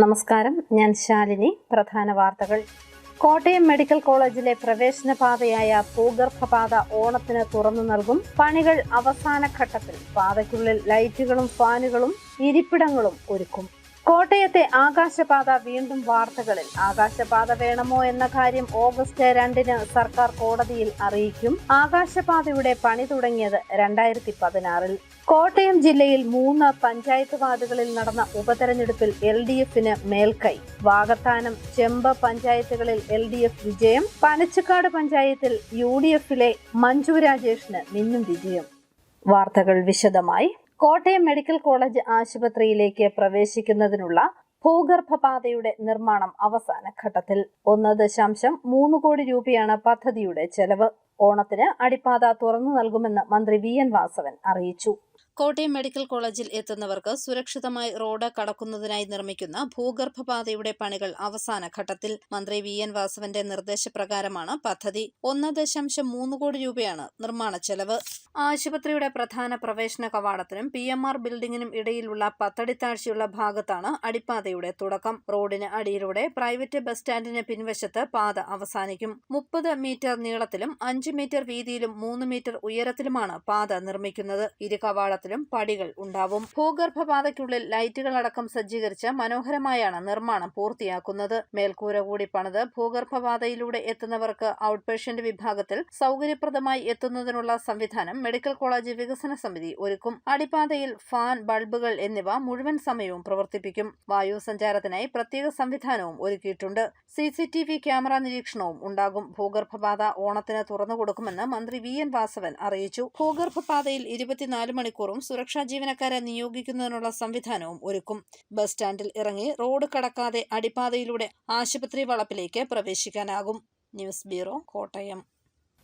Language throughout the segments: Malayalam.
നമസ്കാരം, ഞാൻ ശാലിനി. പ്രധാന വാർത്തകൾ. കോട്ടയം മെഡിക്കൽ കോളേജിലെ പ്രവേശന പാതയായ ഭൂഗർഭപാത ഓണത്തിന് തുറന്നു നൽകും. പണികൾ അവസാന ഘട്ടത്തിൽ. പാതയ്ക്കുള്ളിൽ ലൈറ്റുകളും ഫാനുകളും ഇരിപ്പിടങ്ങളും ഒരുക്കും. കോട്ടയത്തെ ആകാശപാത വീണ്ടും വാർത്തകളിൽ. ആകാശപാത വേണമോ എന്ന കാര്യം ഓഗസ്റ്റ് 2 സർക്കാർ കോടതിയിൽ അറിയിക്കും. ആകാശപാതയുടെ പണി തുടങ്ങിയത് 2016-ൽ. കോട്ടയം ജില്ലയിൽ 3 പഞ്ചായത്ത് വാർഡുകളിൽ നടന്ന ഉപതെരഞ്ഞെടുപ്പിൽ LDFന് മേൽക്കൈ. വാകത്താനം, ചെമ്പ് പഞ്ചായത്തുകളിൽ LDF വിജയം. പനച്ചക്കാട് പഞ്ചായത്തിൽ UDFിലെ മഞ്ജു രാജേഷിന് മിന്നും വിജയം. വാർത്തകൾ വിശദമായി. കോട്ടയം മെഡിക്കൽ കോളേജ് ആശുപത്രിയിലേക്ക് പ്രവേശിക്കുന്നതിനുള്ള ഭൂഗർഭപാതയുടെ നിർമ്മാണം അവസാന ഘട്ടത്തിൽ. 1.3 കോടി രൂപയാണ് പദ്ധതിയുടെ ചെലവ്. ഓണത്തിന് അടിപ്പാത തുറന്നു നൽകുമെന്ന് മന്ത്രി VN വാസവൻ അറിയിച്ചു. കോട്ടയം മെഡിക്കൽ കോളേജിൽ എത്തുന്നവർക്ക് സുരക്ഷിതമായി റോഡ് കടക്കുന്നതിനായി നിർമ്മിക്കുന്ന ഭൂഗർഭപാതയുടെ പണികൾ അവസാന ഘട്ടത്തിൽ. മന്ത്രി VN വാസവന്റെ നിർദ്ദേശപ്രകാരമാണ് പദ്ധതി. 1.3 കോടി രൂപയാണ് നിർമ്മാണ ചെലവ്. ആശുപത്രിയുടെ പ്രധാന പ്രവേശന കവാടത്തിനും PMR ബിൽഡിംഗിനും ഇടയിലുള്ള 10 അടി താഴ്ചയുള്ള ഭാഗത്താണ് അടിപ്പാതയുടെ തുടക്കം. റോഡിന് അടിയിലൂടെ പ്രൈവറ്റ് ബസ് സ്റ്റാൻഡിന് പിൻവശത്ത് പാത അവസാനിക്കും. 30 മീറ്റർ നീളത്തിലും 5 മീറ്റർ വീതിയിലും 3 മീറ്റർ ഉയരത്തിലുമാണ് പാത നിർമ്മിക്കുന്നത്. ഇരു കവാടത്തിലും പടികൾ ഉണ്ടാവും. ഭൂഗർഭപാതയ്ക്കുള്ളിൽ ലൈറ്റുകളടക്കം സജ്ജീകരിച്ച് മനോഹരമായാണ് നിർമ്മാണം പൂർത്തിയാക്കുന്നത്. മേൽക്കൂര കൂടി പണിത് ഭൂഗർഭപാതയിലൂടെ എത്തുന്നവർക്ക് ഔട്ട് പേഷ്യന്റ് വിഭാഗത്തിൽ സൗകര്യപ്രദമായി എത്തുന്നതിനുള്ള സംവിധാനം മെഡിക്കൽ കോളേജ് വികസന സമിതി ഒരുക്കും. അടിപ്പാതയിൽ ഫാൻ, ബൾബുകൾ എന്നിവ മുഴുവൻ സമയവും പ്രവർത്തിപ്പിക്കും. വായു സഞ്ചാരത്തിനായി പ്രത്യേക സംവിധാനവും ഒരുക്കിയിട്ടുണ്ട്. CCTV ക്യാമറ നിരീക്ഷണവും ഉണ്ടാകും. ഭൂഗർഭപാത ഓണത്തിന് തുറന്നുകൊടുക്കുമെന്ന് മന്ത്രി VN വാസവൻ അറിയിച്ചു. ഭൂഗർഭപാതയിൽ 24 മണിക്കൂറും സുരക്ഷാ ജീവനക്കാരെ നിയോഗിക്കുന്നതിനുള്ള സംവിധാനവും ഒരുക്കും. ബസ് സ്റ്റാൻഡിൽ ഇറങ്ങി റോഡ് കടക്കാതെ അടിപ്പാതയിലൂടെ ആശുപത്രി വളപ്പിലേക്ക് പ്രവേശിക്കാനാകും. News bureau, Kottayam.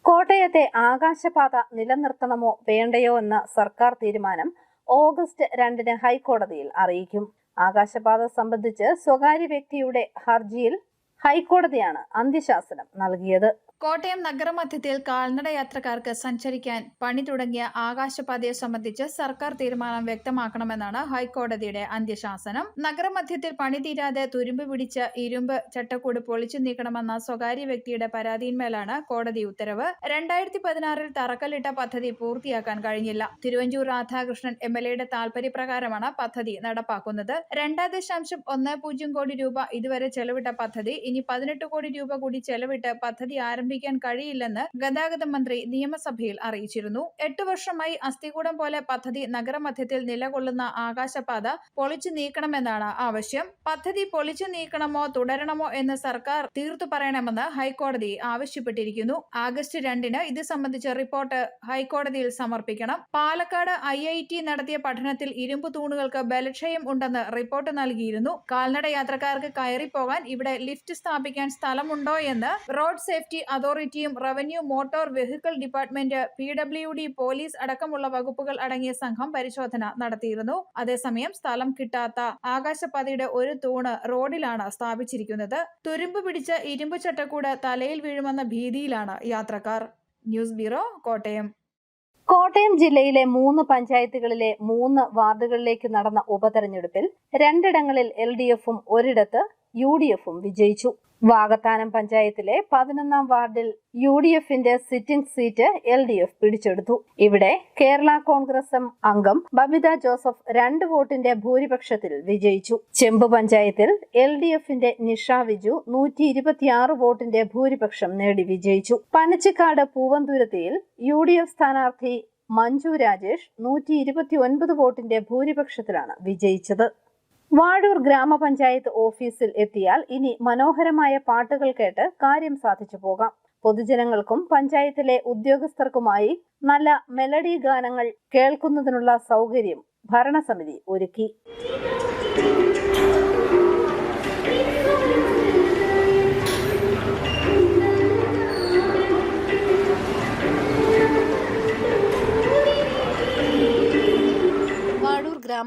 കോട്ടയത്തെ ആകാശപാത നിലനിർത്തണമോ വേണ്ടയോ എന്ന സർക്കാർ തീരുമാനം ഓഗസ്റ്റ് 2 ഹൈക്കോടതിയിൽ അറിയിക്കും. ആകാശപാത സംബന്ധിച്ച് സ്വകാര്യ വ്യക്തിയുടെ ഹർജിയിൽ ഹൈക്കോടതിയാണ് അന്ത്യശാസനം നൽകിയത്. കോട്ടയം നഗരമധ്യത്തിൽ കാൽനട യാത്രക്കാർക്ക് സഞ്ചരിക്കാൻ പണി തുടങ്ങിയ ആകാശപാതയെ സംബന്ധിച്ച് സർക്കാർ തീരുമാനം വ്യക്തമാക്കണമെന്നാണ് ഹൈക്കോടതിയുടെ അന്ത്യശാസനം. നഗരമധ്യത്തിൽ പണി തീരാതെ തുരുമ്പ് പിടിച്ച ഇരുമ്പ് ചട്ടക്കൂട് പൊളിച്ചു നീക്കണമെന്ന സ്വകാര്യ വ്യക്തിയുടെ പരാതിയിന്മേലാണ് കോടതി ഉത്തരവ്. 2016-ൽ തറക്കല്ലിട്ട പദ്ധതി പൂർത്തിയാക്കാൻ കഴിഞ്ഞില്ല. തിരുവഞ്ചൂർ രാധാകൃഷ്ണൻ MLAയുടെ താൽപര്യപ്രകാരമാണ് പദ്ധതി നടപ്പാക്കുന്നത്. 2.10 കോടി രൂപ ഇതുവരെ ചെലവിട്ട പദ്ധതി ഇനി 18 കോടി രൂപ കൂടി ചെലവിട്ട് പദ്ധതി ആരംഭിക്കാൻ കഴിയില്ലെന്ന് ഗതാഗത മന്ത്രി നിയമസഭയിൽ അറിയിച്ചിരുന്നു. 8 വർഷമായി അസ്ഥികൂടം പോലെ പദ്ധതി നഗരമധ്യത്തിൽ നിലകൊള്ളുന്ന ആകാശപാത പൊളിച്ചു നീക്കണമെന്നാണ് ആവശ്യം. പദ്ധതി പൊളിച്ചു നീക്കണമോ തുടരണമോ എന്ന് സർക്കാർ തീർത്തു പറയണമെന്ന് ഹൈക്കോടതി ആവശ്യപ്പെട്ടിരിക്കുന്നു. ആഗസ്റ്റ് 2 ഇത് സംബന്ധിച്ച റിപ്പോർട്ട് ഹൈക്കോടതിയിൽ സമർപ്പിക്കണം. പാലക്കാട് IIT നടത്തിയ പഠനത്തിൽ ഇരുമ്പ് തൂണുകൾക്ക് ബലക്ഷയം ഉണ്ടെന്ന് റിപ്പോർട്ട് നൽകിയിരുന്നു. കാൽനട യാത്രക്കാർക്ക് കയറിപ്പോകാൻ ഇവിടെ ലിഫ്റ്റ് സ്ഥാപിക്കാൻ സ്ഥലമുണ്ടോ എന്ന് റോഡ് സേഫ്റ്റി അതോറിറ്റിയും revenue motor vehicle department, PWD, police അടക്കമുള്ള വകുപ്പുകൾ അടങ്ങിയ സംഘം പരിശോധന നടത്തിയിരുന്നു. അതേസമയം സ്ഥലം കിട്ടാത്ത ആകാശപാതയുടെ ഒരു തൂണ് റോഡിലാണ് സ്ഥാപിച്ചിരിക്കുന്നത്. തുരുമ്പ് പിടിച്ച ഇരുമ്പ് ചട്ടക്കൂട് തലയിൽ വീഴുമെന്ന ഭീതിയിലാണ് യാത്രക്കാർ. News bureau, Kottayam. കോട്ടയം ജില്ലയിലെ 3 പഞ്ചായത്തുകളിലെ 3 വാർഡുകളിലേക്ക് നടന്ന ഉപതെരഞ്ഞെടുപ്പിൽ 2 ഇടങ്ങളിൽ LDFും ഒരിടത്ത് UDFും വിജയിച്ചു. വാകത്താനം പഞ്ചായത്തിലെ 11-ാം വാർഡിൽ UDFന്റെ സിറ്റിംഗ് സീറ്റ് LDF പിടിച്ചെടുത്തു. ഇവിടെ കേരള കോൺഗ്രസ് എം അംഗം ബബിത ജോസഫ് 2 വോട്ടിന്റെ ഭൂരിപക്ഷത്തിൽ വിജയിച്ചു. ചെമ്പ് പഞ്ചായത്തിൽ LDFന്റെ നിഷ വിജു 126 വോട്ടിന്റെ ഭൂരിപക്ഷം നേടി വിജയിച്ചു. പനച്ചിക്കാട് പൂവന്തുരത്തിയിൽ UDF സ്ഥാനാർത്ഥി മഞ്ജു രാജേഷ് 129 വോട്ടിന്റെ ഭൂരിപക്ഷത്തിലാണ് വിജയിച്ചത്. വാഴൂർ ഗ്രാമപഞ്ചായത്ത് ഓഫീസിൽ എത്തിയാൽ ഇനി മനോഹരമായ പാട്ടുകൾ കേട്ട് കാര്യം സാധിച്ചു പോകാം. പൊതുജനങ്ങൾക്കും പഞ്ചായത്തിലെ ഉദ്യോഗസ്ഥർക്കുമായി നല്ല മെലഡി ഗാനങ്ങൾ കേൾക്കുന്നതിനുള്ള സൗകര്യം ഭരണസമിതി ഒരുക്കി.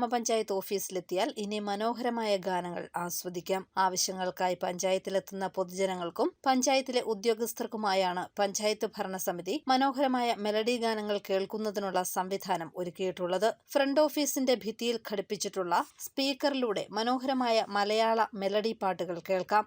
ഗ്രാമപഞ്ചായത്ത് ഓഫീസിലെത്തിയാൽ ഇനി മനോഹരമായ ഗാനങ്ങൾ ആസ്വദിക്കാം. ആവശ്യങ്ങൾക്കായി പഞ്ചായത്തിലെത്തുന്ന പൊതുജനങ്ങൾക്കും പഞ്ചായത്തിലെ ഉദ്യോഗസ്ഥർക്കുമായാണ് പഞ്ചായത്ത് ഭരണസമിതി മനോഹരമായ മെലഡി ഗാനങ്ങൾ കേൾക്കുന്നതിനുള്ള സംവിധാനം ഒരുക്കിയിട്ടുള്ളത്. ഫ്രണ്ട് ഓഫീസിന്റെ ഭിത്തിയിൽ ഘടിപ്പിച്ചിട്ടുള്ള സ്പീക്കറിലൂടെ മനോഹരമായ മലയാള മെലഡി പാട്ടുകൾ കേൾക്കാം.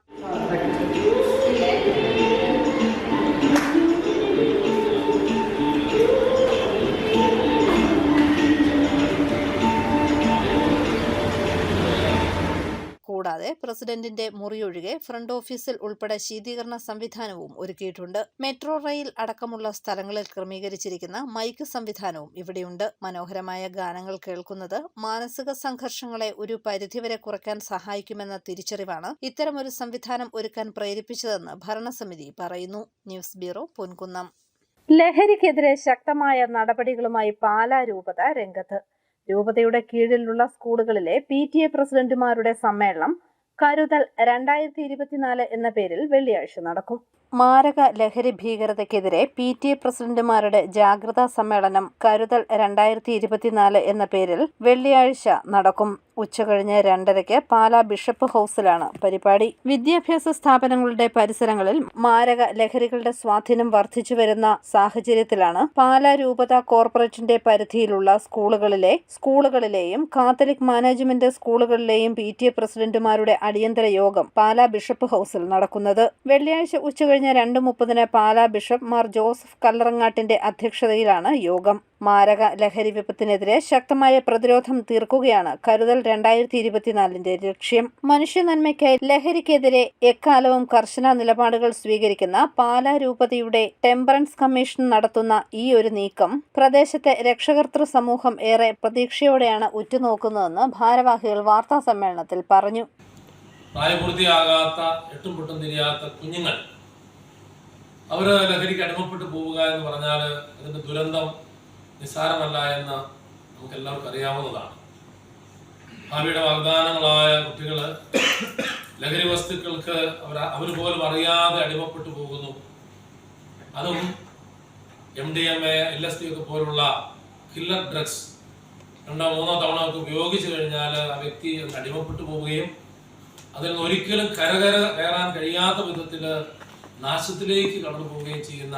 കൂടാതെ പ്രസിഡന്റിന്റെ മുറിയൊഴികെ ഫ്രണ്ട് ഓഫീസിൽ ഉൾപ്പെടെ ശീതീകരണ സംവിധാനവും ഒരുക്കിയിട്ടുണ്ട്. മെട്രോ റെയിൽ അടക്കമുള്ള സ്ഥലങ്ങളിൽ ക്രമീകരിച്ചിരിക്കുന്ന മൈക്ക് സംവിധാനവും ഇവിടെയുണ്ട്. മനോഹരമായ ഗാനങ്ങൾ കേൾക്കുന്നത് മാനസിക സംഘർഷങ്ങളെ ഒരു പരിധിവരെ കുറയ്ക്കാൻ സഹായിക്കുമെന്ന തിരിച്ചറിവാണ് ഇത്തരമൊരു സംവിധാനം ഒരുക്കാൻ പ്രേരിപ്പിച്ചതെന്ന് ഭരണസമിതി പറയുന്നു. News bureau, Ponkunnam. ലഹരിക്കെതിരെ ശക്തമായ നടപടികളുമായി പാലാ രൂപത രംഗത്ത്. രൂപതയുടെ കീഴിലുള്ള സ്കൂളുകളിലെ PTA പ്രസിഡന്റുമാരുടെ സമ്മേളനം കരുതൽ 2024 എന്ന പേരിൽ വെള്ളിയാഴ്ച നടക്കും. മാരക ലഹരി ഭീകരതയ്ക്കെതിരെ PTA പ്രസിഡന്റുമാരുടെ ജാഗ്രതാ സമ്മേളനം കരുതൽ 2024 എന്ന പേരിൽ വെള്ളിയാഴ്ച നടക്കും. ഉച്ചകഴിഞ്ഞ് 2:30 പാലാ ബിഷപ്പ് ഹൌസിലാണ് പരിപാടി. വിദ്യാഭ്യാസ സ്ഥാപനങ്ങളുടെ പരിസരങ്ങളിൽ മാരക ലഹരികളുടെ സ്വാധീനം വർദ്ധിച്ചു വരുന്ന സാഹചര്യത്തിലാണ് പാലാ രൂപത കോർപ്പറേഷന്റെ പരിധിയിലുള്ള സ്കൂളുകളിലെയും കാത്തലിക് മാനേജ്മെന്റ് സ്കൂളുകളിലെയും PTA പ്രസിഡന്റുമാരുടെ അടിയന്തര യോഗം പാലാ ബിഷപ്പ് ഹൌസിൽ നടക്കുന്നത്. വെള്ളിയാഴ്ച ഉച്ചകഴിഞ്ഞ് 2:30 പാലാ ബിഷപ്പ് മാർ ജോസഫ് കല്ലറങ്ങാട്ടിന്റെ അധ്യക്ഷതയിലാണ് യോഗം. മാരക ലഹരി വിപത്തിനെതിരെ ശക്തമായ പ്രതിരോധം തീർക്കുകയാണ് കരുതൽ 2024 ലക്ഷ്യം. മനുഷ്യ നന്മയ്ക്കായി ലഹരിക്കെതിരെ എക്കാലവും കർശന നിലപാടുകൾ സ്വീകരിക്കുന്ന പാലാ രൂപതയുടെ ടെമ്പറൻസ് കമ്മീഷൻ നടത്തുന്ന ഈ ഒരു നീക്കം പ്രദേശത്തെ രക്ഷകർതൃ സമൂഹം ഏറെ പ്രതീക്ഷയോടെയാണ് ഉറ്റുനോക്കുന്നതെന്ന് ഭാരവാഹികൾ വാർത്താ സമ്മേളനത്തിൽ പറഞ്ഞു. പ്രായപൂർത്തിയാകാത്ത എട്ടും പൊട്ടും തിരിയാത്ത കുഞ്ഞുങ്ങൾ അവർ ലഹരിക്ക് അടിമപ്പെട്ടു പോവുക എന്ന് പറഞ്ഞാൽ അതിന്റെ ദുരന്തം നിസ്സാരമല്ല എന്ന് നമുക്ക് എല്ലാവർക്കും അറിയാവുന്നതാണ്. ഭാവിയുടെ വാഗ്ദാനങ്ങളായ കുട്ടികൾ ലഹരി വസ്തുക്കൾക്ക് അവർ പോലും അറിയാതെ അടിമപ്പെട്ടു പോകുന്നു. അതും MDMA, LSD ഒക്കെ പോലുള്ള കില്ലർ ഡ്രഗ്സ് 2-3 തവണ ഒക്കെ ഉപയോഗിച്ചു കഴിഞ്ഞാൽ ആ വ്യക്തി അടിമപ്പെട്ടു പോവുകയും അതിൽ നിന്ന് ഒരിക്കലും കയറാൻ കഴിയാത്ത വിധത്തിൽ നാശത്തിലേക്ക് കടന്നു പോവുകയും ചെയ്യുന്ന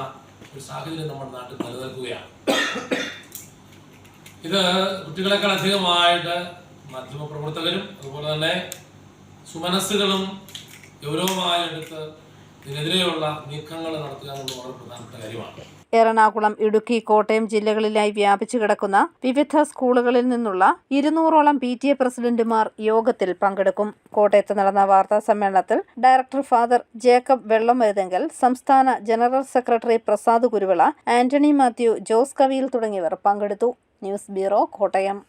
ഒരു സാഹചര്യം നമ്മുടെ നാട്ടിൽ നിലനിൽക്കുകയാണ്. ഇത് കുട്ടികളെക്കാൾ അധികമായിട്ട് മാധ്യമപ്രവർത്തകരും അതുപോലെ തന്നെ സുമനസ്സുകളും ഗൗരവമായി എടുത്ത് ഇതിനെതിരെയുള്ള നീക്കങ്ങൾ നടത്തുക എന്നുള്ളത് വളരെ പ്രധാനപ്പെട്ട കാര്യമാണ്. എറണാകുളം, ഇടുക്കി, കോട്ടയം ജില്ലകളിലായി വ്യാപിച്ചു കിടക്കുന്ന വിവിധ സ്കൂളുകളിൽ നിന്നുള്ള 200ഓളം PTA പ്രസിഡന്റുമാർ യോഗത്തിൽ പങ്കെടുക്കും. കോട്ടയത്ത് നടന്ന വാർത്താ സമ്മേളനത്തിൽ ഡയറക്ടർ ഫാദർ ജേക്കബ് വെള്ളമരുതെങ്കൽ, സംസ്ഥാന ജനറൽ സെക്രട്ടറി പ്രസാദ് കുരുവിള, ആന്റണി മാത്യു, ജോസ് കവിയിൽ തുടങ്ങിയവർ പങ്കെടുത്തു. News bureau, Kottayam.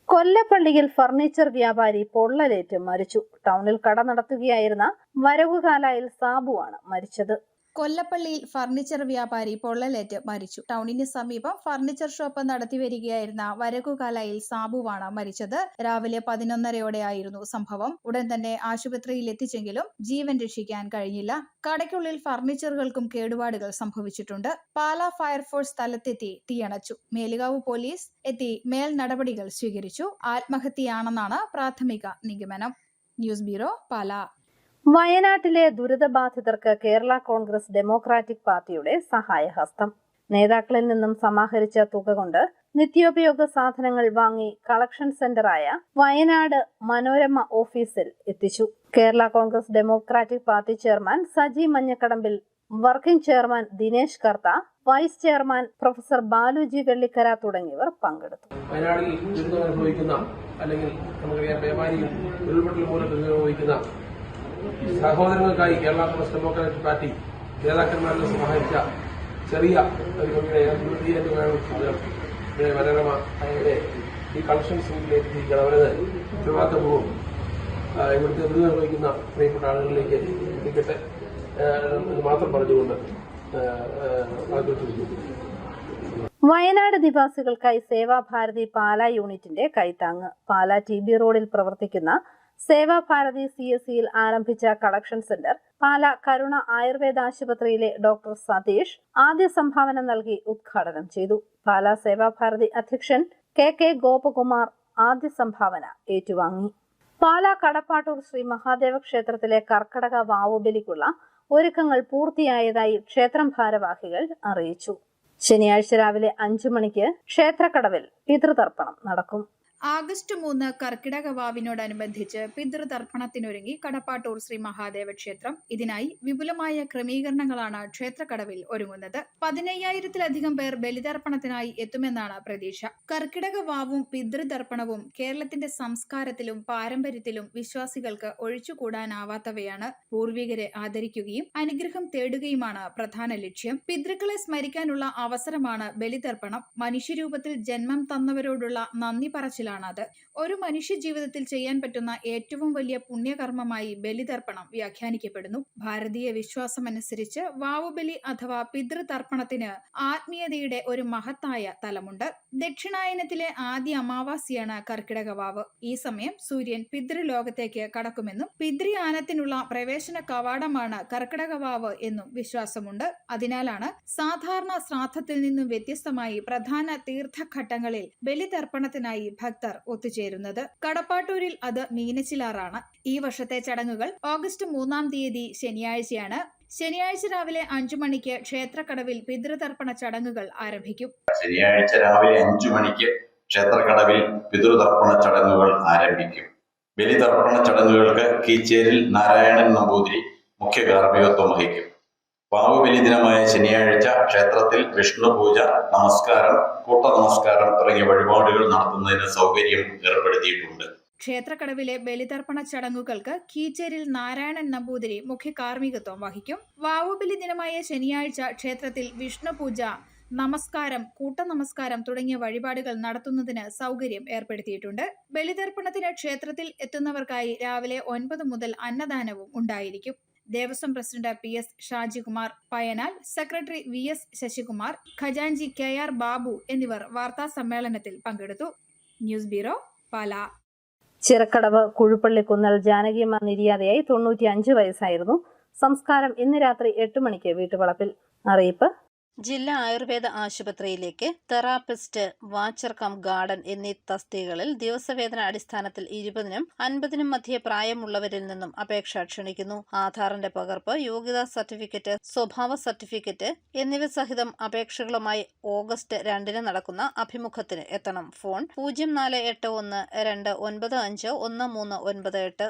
കൊല്ലപ്പള്ളിയിൽ ഫർണിച്ചർ വ്യാപാരി പൊള്ളലേറ്റ് മരിച്ചു. ടൗണിൽ കട നടത്തുകയായിരുന്ന വരവുകാലായിൽ സാബുവാണ് മരിച്ചത്. കൊല്ലപ്പള്ളിയിൽ ഫർണിച്ചർ വ്യാപാരി പൊള്ളലേറ്റ് മരിച്ചു. ടൗണിന് സമീപം ഫർണിച്ചർ ഷോപ്പ് നടത്തിവരികയായിരുന്ന വരകുകാലയിൽ സാബുവാണ് മരിച്ചത്. രാവിലെ 11:30യോടെയായിരുന്നു സംഭവം. ഉടൻ തന്നെ ആശുപത്രിയിൽ എത്തിച്ചെങ്കിലും ജീവൻ രക്ഷിക്കാൻ കഴിഞ്ഞില്ല. കടയ്ക്കുള്ളിൽ ഫർണിച്ചറുകൾക്കും കേടുപാടുകൾ സംഭവിച്ചിട്ടുണ്ട്. പാലാ ഫയർഫോഴ്സ് സ്ഥലത്തെത്തി തീയണച്ചു. മേലുകാവ് പോലീസ് എത്തി മേൽ നടപടികൾ സ്വീകരിച്ചു. ആത്മഹത്യയാണെന്നാണ് പ്രാഥമിക നിഗമനം. News bureau, Pala. വയനാട്ടിലെ ദുരിതബാധിതർക്ക് കേരള കോൺഗ്രസ് ഡെമോക്രാറ്റിക് പാർട്ടിയുടെ സഹായഹസ്തം. നേതാക്കളിൽ നിന്നും സമാഹരിച്ച തുക കൊണ്ട് നിത്യോപയോഗ സാധനങ്ങൾ വാങ്ങി കളക്ഷൻ സെന്ററായ വയനാട് മനോരമ ഓഫീസിൽ എത്തിച്ചു. Kerala Congress Democratic Party chairman Saji Manjakadambil, working chairman Dinesh Kartha, vice chairman professor Baluji Vellikkara തുടങ്ങിയവർ പങ്കെടുത്തു. വയനാട്ടിൽ അനുഭവിക്കുന്ന അല്ലെങ്കിൽ നമുക്കറിയാം പേമാരിയും ഉരുൾപൊട്ടൽ മൂലം അനുഭവിക്കുന്ന സഹോദരങ്ങൾക്കായി കേരള കോൺഗ്രസ് ഡെമോക്രാറ്റിക് പാർട്ടി നേതാക്കന്മാരെ സഹായിച്ച ചെറിയ മനോരമ ഈ കളക്ഷൻ സെന്ററിലേക്ക് അവരത് ഉത്തരവാദിത്തപൂർവ്വം ഇവിടുത്തെ ദുരിതം അനുഭവിക്കുന്ന പ്രിയപ്പെട്ട ആളുകളിലേക്ക് എത്തിക്കട്ടെ എന്ന് മാത്രം പറഞ്ഞുകൊണ്ട് വയനാട് നിവാസികൾക്കായി സേവാഭാരതി പാലാ യൂണിറ്റിന്റെ കൈത്താങ്ങ്. പാലാ TB റോഡിൽ പ്രവർത്തിക്കുന്ന സേവാഭാരതി CSCയിൽ ആരംഭിച്ച കളക്ഷൻ സെന്റർ പാലാ കരുണ ആയുർവേദ ആശുപത്രിയിലെ ഡോക്ടർ സതീഷ് ആദ്യ സംഭാവന നൽകി ഉദ്ഘാടനം ചെയ്തു. പാലാ സേവാഭാരതി അധ്യക്ഷൻ KK ഗോപകുമാർ ആദ്യ സംഭാവന ഏറ്റുവാങ്ങി. പാലാ കടപ്പാട്ടൂർ ശ്രീ മഹാദേവ ക്ഷേത്രത്തിലെ കർക്കടക വാവുബലിക്കുള്ള ഒരുക്കങ്ങൾ പൂർത്തിയായതായി ക്ഷേത്രം ഭാരവാഹികൾ അറിയിച്ചു. ശനിയാഴ്ച രാവിലെ 5 മണിക്ക് ക്ഷേത്രക്കടവിൽ പിതൃതർപ്പണം നടക്കും. ആഗസ്റ്റ് 3 കർക്കിടക വാവിനോടനുബന്ധിച്ച് പിതൃതർപ്പണത്തിനൊരുങ്ങി കടപ്പാട്ടൂർ ശ്രീ മഹാദേവ ക്ഷേത്രം. ഇതിനായി വിപുലമായ ക്രമീകരണങ്ങളാണ് ക്ഷേത്രക്കടവിൽ ഒരുങ്ങുന്നത്. 15,000-ലധികം പേർ ബലിതർപ്പണത്തിനായി എത്തുമെന്നാണ് പ്രതീക്ഷ. കർക്കിടക വാവും പിതൃതർപ്പണവും കേരളത്തിന്റെ സംസ്കാരത്തിലും പാരമ്പര്യത്തിലും വിശ്വാസികൾക്ക് ഒഴിച്ചുകൂടാനാവാത്തവയാണ്. പൂർവികരെ ആദരിക്കുകയും അനുഗ്രഹം തേടുകയുമാണ് പ്രധാന ലക്ഷ്യം. പിതൃക്കളെ സ്മരിക്കാനുള്ള അവസരമാണ് ബലിതർപ്പണം. മനുഷ്യരൂപത്തിൽ ജന്മം തന്നവരോടുള്ള നന്ദി പറച്ചിലാണ് അത്. ഒരു മനുഷ്യ ജീവിതത്തിൽ ചെയ്യാൻ പറ്റുന്ന ഏറ്റവും വലിയ പുണ്യകർമ്മമായി ബലിതർപ്പണം വ്യാഖ്യാനിക്കപ്പെടുന്നു. ഭാരതീയ വിശ്വാസമനുസരിച്ച് വാവുബലി അഥവാ പിതൃതർപ്പണത്തിന് ആത്മീയതയുടെ ഒരു മഹത്തായ തലമുണ്ട്. ദക്ഷിണായനത്തിലെ ആദ്യ അമാവാസിയാണ് കർക്കിടക വാവ്. ഈ സമയം സൂര്യൻ പിതൃലോകത്തേക്ക് കടക്കുമെന്നും പിതൃയാനത്തിനുള്ള പ്രവേശന കവാടമാണ് കർക്കിടക വാവ് എന്നും വിശ്വാസമുണ്ട്. അതിനാലാണ് സാധാരണ ശ്രാദ്ധത്തിൽ നിന്നും വ്യത്യസ്തമായി പ്രധാന തീർത്ഥഘട്ടങ്ങളിൽ ബലിതർപ്പണത്തിനായി ഭക്തർ ഒത്തുചേരുന്നത്. കടപ്പാട്ടൂരിൽ അത് മീനച്ചിലാറാണ്. ഈ വർഷത്തെ ചടങ്ങുകൾ ഓഗസ്റ്റ് 3-ാം തീയതി ശനിയാഴ്ചയാണ്. ശനിയാഴ്ച രാവിലെ 5 മണിക്ക് ക്ഷേത്രക്കടവിൽ പിതൃതർപ്പണ ചടങ്ങുകൾ ആരംഭിക്കും. ശനിയാഴ്ച രാവിലെ 5 മണിക്ക് ക്ഷേത്രക്കടവിൽ പിതൃതർപ്പണ ചടങ്ങുകൾ ആരംഭിക്കും. ബലിതർപ്പണ ചടങ്ങുകൾക്ക് കീച്ചേരിൽ നാരായണൻ നമ്പൂതിരി മുഖ്യ കാർമ്മികത്വം വഹിക്കും. വാവുബലി ദിനമായ ശനിയാഴ്ച ക്ഷേത്രത്തിൽ വിഷ്ണു പൂജ, നമസ്കാരം, കൂട്ടനമസ്കാരം തുടങ്ങിയ വഴിപാടുകൾ നടത്തുന്നതിന് സൗകര്യം ഏർപ്പെടുത്തിയിട്ടുണ്ട്. ക്ഷേത്രക്കടവിലെ ബലിതർപ്പണ ചടങ്ങുകൾക്ക് കീച്ചേരിൽ നാരായണൻ നമ്പൂതിരി മുഖ്യ കാർമ്മികത്വം വഹിക്കും. വാവുബലി ദിനമായ ശനിയാഴ്ച ക്ഷേത്രത്തിൽ വിഷ്ണു പൂജ, നമസ്കാരം, കൂട്ടനമസ്കാരം തുടങ്ങിയ വഴിപാടുകൾ നടത്തുന്നതിന് സൗകര്യം ഏർപ്പെടുത്തിയിട്ടുണ്ട്. ബലിതർപ്പണത്തിന് ക്ഷേത്രത്തിൽ എത്തുന്നവർക്കായി രാവിലെ 9 മുതൽ അന്നദാനവും ഉണ്ടായിരിക്കും. ദേവസ്വം പ്രസിഡന്റ് PS ഷാജികുമാർ, പയനാൽ സെക്രട്ടറി VS ശശികുമാർ, ഖജാൻജി KR ബാബു എന്നിവർ വാർത്താ സമ്മേളനത്തിൽ പങ്കെടുത്തു. News bureau, Pala. ചിറക്കടവ് കുഴുപ്പള്ളിക്കുന്നൽ ജാനകിയമ്മ നിര്യാതയായി 95 വയസ്സായിരുന്നു. സംസ്കാരം ഇന്ന് രാത്രി 8 മണിക്ക് വീട്ടുവളപ്പിൽ. അറിയിപ്പ്: ജില്ലാ ആയുർവേദ ആശുപത്രിയിലേക്ക് തെറാപ്പിസ്റ്റ്, വാച്ചർ കം ഗാർഡൻ എന്നീ തസ്തികകളിൽ ദിവസവേതന അടിസ്ഥാനത്തിൽ 20-നും 50-നും മധ്യേ പ്രായമുള്ളവരിൽ നിന്നും അപേക്ഷ ക്ഷണിക്കുന്നു. ആധാറിന്റെ പകർപ്പ്, യോഗ്യതാ സർട്ടിഫിക്കറ്റ്, സ്വഭാവ സർട്ടിഫിക്കറ്റ് എന്നിവ സഹിതം അപേക്ഷകളുമായി ഓഗസ്റ്റ് 2-ന് നടക്കുന്ന അഭിമുഖത്തിന് എത്തണം. ഫോൺ 048129519398.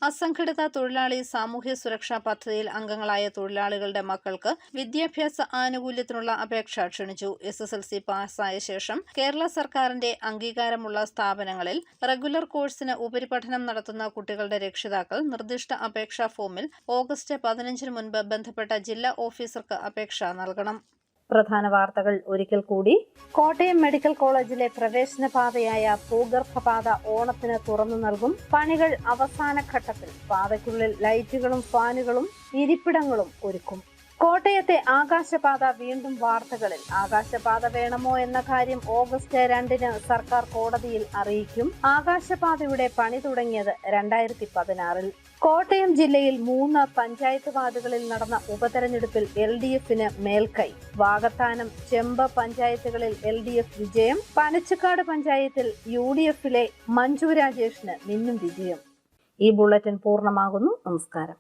അസംഘടിത തൊഴിലാളി സാമൂഹ്യ സുരക്ഷാ പദ്ധതിയിൽ അംഗങ്ങളായ തൊഴിലാളികളുടെ മക്കൾക്ക് വിദ്യാഭ്യാസ ആനുകൂല്യത്തിനുള്ള അപേക്ഷ ക്ഷണിച്ചു. SSLC പാസ്സായ ശേഷം കേരള സർക്കാരിന്റെ അംഗീകാരമുള്ള സ്ഥാപനങ്ങളിൽ റെഗുലർ കോഴ്സിന് ഉപരിപഠനം നടത്തുന്ന കുട്ടികളുടെ രക്ഷിതാക്കൾ നിർദ്ദിഷ്ട അപേക്ഷാ ഫോമിൽ ഓഗസ്റ്റ് 15-ന് മുൻപ് ബന്ധപ്പെട്ട ജില്ലാ ഓഫീസർക്ക് അപേക്ഷ നൽകണം. പ്രധാന വാർത്തകൾ ഒരിക്കൽ കൂടി. കോട്ടയം മെഡിക്കൽ കോളേജിലെ പ്രവേശന പാതയായ ഭൂഗർഭപാത ഓണത്തിന് തുറന്നു നൽകും. പണികൾ അവസാന ഘട്ടത്തിൽ. പാതയ്ക്കുള്ളിൽ ലൈറ്റുകളും ഫാനുകളും ഇരിപ്പിടങ്ങളും ഒരുക്കും. കോട്ടയത്തെ ആകാശപാത വീണ്ടും വാർത്തകളിൽ. ആകാശപാത വേണമോ എന്ന കാര്യം ഓഗസ്റ്റ് 2-ന് സർക്കാർ കോടതിയിൽ അറിയിക്കും. ആകാശപാതയുടെ പണി തുടങ്ങിയത് 2016-ൽ. കോട്ടയം ജില്ലയിൽ 3 പഞ്ചായത്ത് വാർഡുകളിൽ നടന്ന ഉപതെരഞ്ഞെടുപ്പിൽ LDF-ന് മേൽക്കൈ. വാകത്താനം, ചെമ്പ് പഞ്ചായത്തുകളിൽ LDF വിജയം. പനച്ചക്കാട് പഞ്ചായത്തിൽ UDF-ലെ മഞ്ജു രാജേഷിന് മിന്നും വിജയം. ഈ ബുള്ളറ്റിൻ പൂർണ്ണമാകുന്നു. നമസ്കാരം.